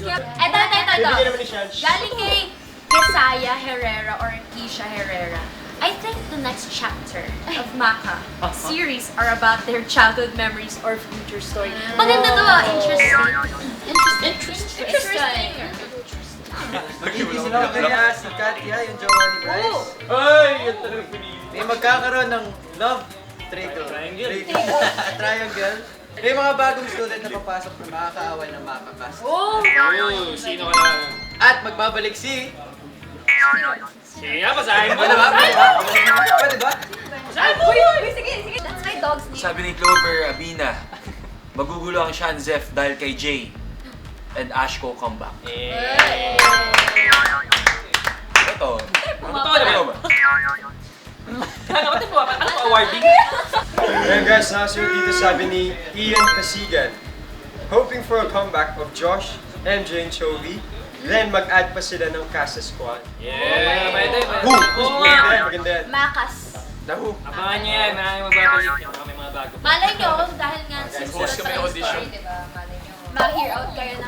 Ito. Bibigyan naman ni Shansh. Galing kay Kesaya Herrera or Keisha Herrera. I think the next chapter of Maka series are about their childhood memories or future story. Maganda to interesting. Interesting. Magiging sila kaya si Katya, yung jowa ni Bryce. Ay, yan talaga pinili. May magkakaroon ng love triangle. Triangle. May mga bagong student na papasok na makakaaway ng makakas. Oh! Sino ka na? At magbabalik si... Sige nga, basahin mo. Pwede ba? Pwede ba? Sige. That's my dog's name. Sabi ni Clover Abina, magugulo ang Shanzef dahil kay Jay and Ashko come back. Ito. Ano ba? Ano ba awarding? Ayan guys, nakasunod dito sabi ni Ian Pasigan. Hoping for a comeback of Josh, MJ, and Chovy. Then mag-add pa sila ng Casa Squad. Yeah! Pwede. Maganda yan, maganda yan. Makas. Nahu! Abangan niyo yan, maraming magbabalik. May mga bago. Malay nyo, dahil nga Host kami ng audition. diba? Malay nyo. Ma-hear out kayo ng